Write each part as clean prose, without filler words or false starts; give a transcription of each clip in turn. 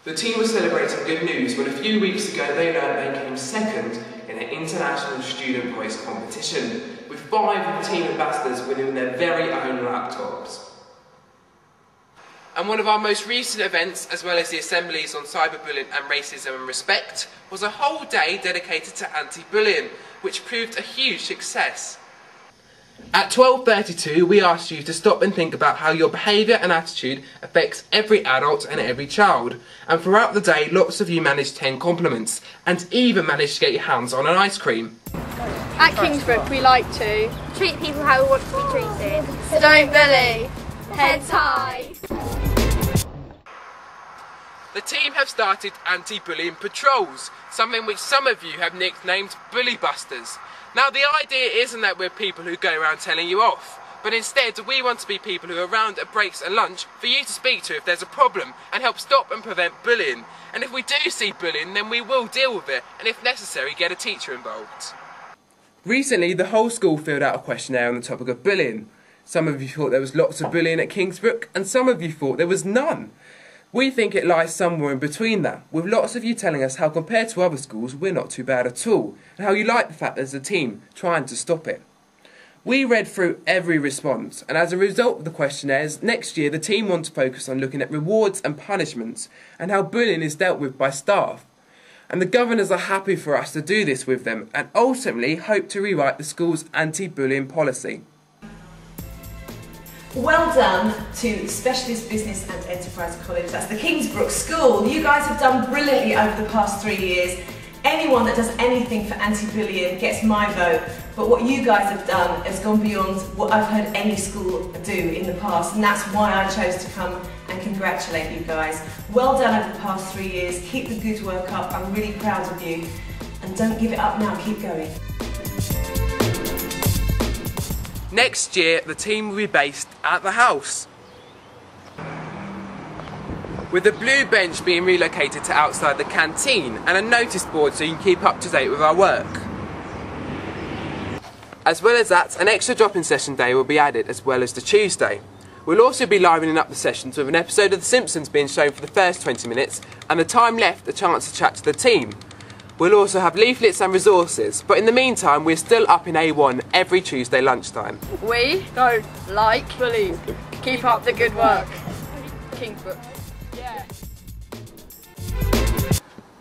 The team was celebrating good news when a few weeks ago they learned they came second in an international student voice competition, with 5 of the team ambassadors winning their very own laptops. And one of our most recent events, as well as the assemblies on cyberbullying and racism and respect, was a whole day dedicated to anti-bullying, which proved a huge success. At 12:32, we asked you to stop and think about how your behaviour and attitude affects every adult and every child. And throughout the day, lots of you managed 10 compliments, and even managed to get your hands on an ice cream. At Kingsbrook, we like to treat people how we want to be treated. So don't bully. Heads high. The team have started anti-bullying patrols, something which some of you have nicknamed Bully Busters. Now the idea isn't that we're people who go around telling you off, but instead we want to be people who are around at breaks and lunch for you to speak to if there's a problem and help stop and prevent bullying. And if we do see bullying, then we will deal with it, and if necessary get a teacher involved. Recently the whole school filled out a questionnaire on the topic of bullying. Some of you thought there was lots of bullying at Kingsbrook, and some of you thought there was none. We think it lies somewhere in between that, with lots of you telling us how compared to other schools we're not too bad at all, and how you like the fact there's a team trying to stop it. We read through every response, and as a result of the questionnaires, next year the team want to focus on looking at rewards and punishments, and how bullying is dealt with by staff. And the governors are happy for us to do this with them, and ultimately hope to rewrite the school's anti-bullying policy. Well done to Specialist Business and Enterprise College, that's the Kingsbrook School. You guys have done brilliantly over the past 3 years. Anyone that does anything for anti-bullying gets my vote, but what you guys have done has gone beyond what I've heard any school do in the past, and that's why I chose to come and congratulate you guys. Well done over the past 3 years, keep the good work up, I'm really proud of you, and don't give it up now, keep going. Next year, the team will be based at the house, with the blue bench being relocated to outside the canteen and a notice board so you can keep up to date with our work. As well as that, an extra drop-in session day will be added as well as the Tuesday. We'll also be livening up the sessions with an episode of The Simpsons being shown for the first 20 minutes, and the time left a chance to chat to the team. We'll also have leaflets and resources, but in the meantime we're still up in A1 every Tuesday lunchtime. We don't like bullying. Keep up the good work. Kingsbrook. Yeah.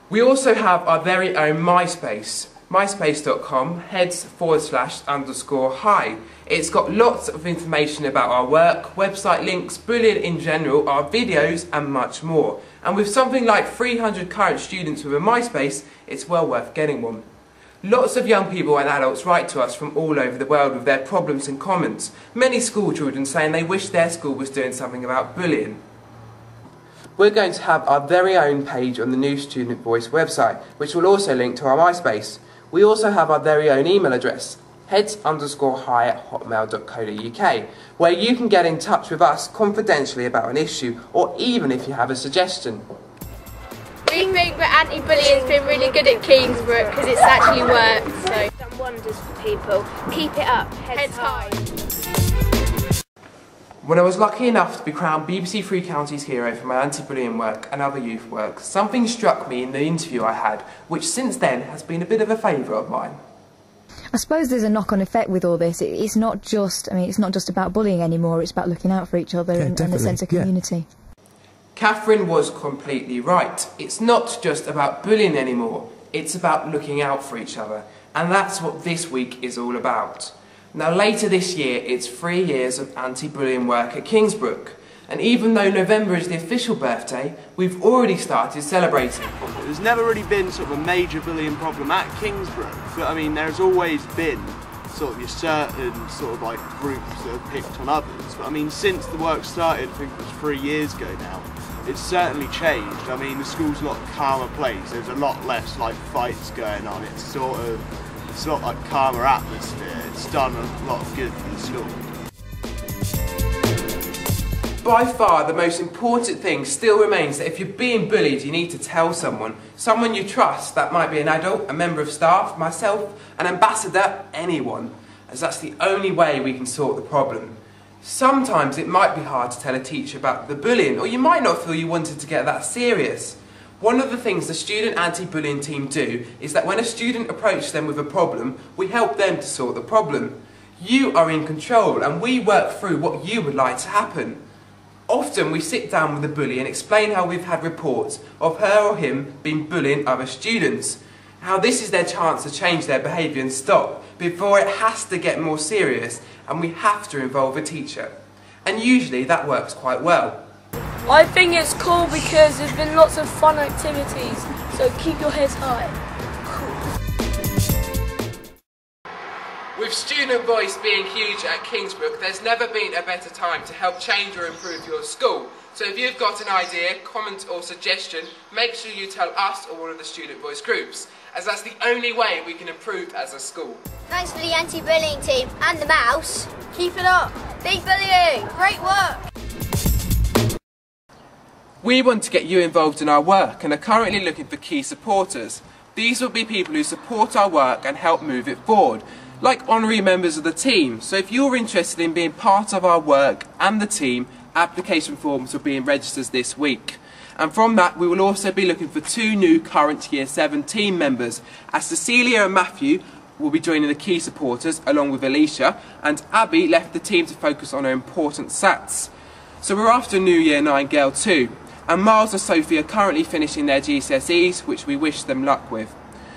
We also have our very own MySpace, myspace.com/heads/_hi. It's got lots of information about our work, website links, bullying in general, our videos and much more. And with something like 300 current students with a MySpace, it's well worth getting one. Lots of young people and adults write to us from all over the world with their problems and comments. Many school children saying they wish their school was doing something about bullying. We're going to have our very own page on the new Student Voice website, which will also link to our MySpace. We also have our very own email address, heads_hi@hotmail.co.uk, where you can get in touch with us confidentially about an issue, or even if you have a suggestion. We think that anti-bullying's been really good at Kingsbrook because it's actually worked. So done wonders for people. Keep it up. Heads high. When I was lucky enough to be crowned BBC Three Counties Hero for my anti-bullying work and other youth work, something struck me in the interview I had, which since then has been a bit of a favourite of mine. I suppose there's a knock-on effect with all this. It's not just, it's not just about bullying anymore, it's about looking out for each other and a sense of community. Catherine was completely right. It's not just about bullying anymore, it's about looking out for each other. And that's what this week is all about. Now later this year, it's 3 years of anti-bullying work at Kingsbrook. And even though November is the official birthday, we've already started celebrating. There's never really been sort of a major bullying problem at Kingsbrook, but I mean there's always been sort of your certain sort of like groups that have picked on others. But I mean since the work started, I think it was 3 years ago now, it's certainly changed. I mean the school's a lot calmer place, there's a lot less like fights going on, it's a lot like calmer atmosphere, it's done a lot of good for the school. By far, the most important thing still remains that if you're being bullied, you need to tell someone you trust. That might be an adult, a member of staff, myself, an ambassador, anyone, as that's the only way we can sort the problem. Sometimes it might be hard to tell a teacher about the bullying, or you might not feel you wanted to get that serious. One of the things the student anti-bullying team do is that when a student approaches them with a problem, we help them to sort the problem. You are in control and we work through what you would like to happen. Often we sit down with the bully and explain how we've had reports of her or him being bullying other students, how this is their chance to change their behaviour and stop before it has to get more serious and we have to involve a teacher. And usually that works quite well. I think it's cool because there's been lots of fun activities, so keep your heads high. With student voice being huge at Kingsbrook, there's never been a better time to help change or improve your school. So if you've got an idea, comment or suggestion, make sure you tell us or one of the student voice groups, as that's the only way we can improve as a school. Thanks for the anti-bullying team and the mouse. Keep it up. Beat bullying. Great work. We want to get you involved in our work and are currently looking for key supporters. These will be people who support our work and help move it forward, like honorary members of the team. So if you're interested in being part of our work and the team, application forms will be in registers this week. And from that we will also be looking for 2 new current Year 7 team members, as Cecilia and Matthew will be joining the key supporters along with Alicia, and Abby left the team to focus on her important SATs. So we're after a new Year 9 girl too, and Miles and Sophie are currently finishing their GCSEs, which we wish them luck with.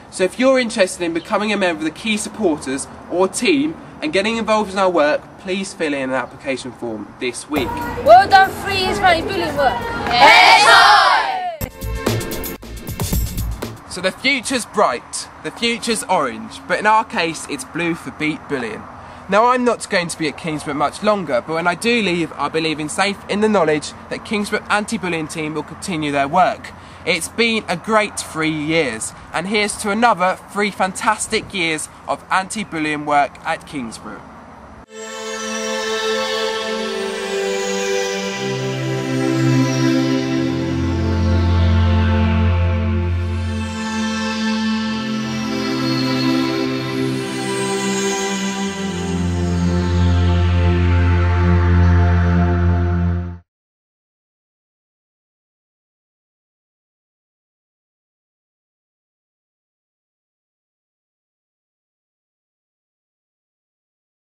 So if you're interested in becoming a member of the key supporters or team and getting involved in our work, please fill in an application form this week. Well done, 3 years of anti-bullying work. So the future's bright, the future's orange, but in our case it's blue for beat bullying. Now I'm not going to be at Kingsbrook much longer, but when I do leave I'll be leaving safe in the knowledge that Kingsbrook anti-bullying team will continue their work. It's been a great 3 years, and here's to another 3 fantastic years of anti-bullying work at Kingsbrook.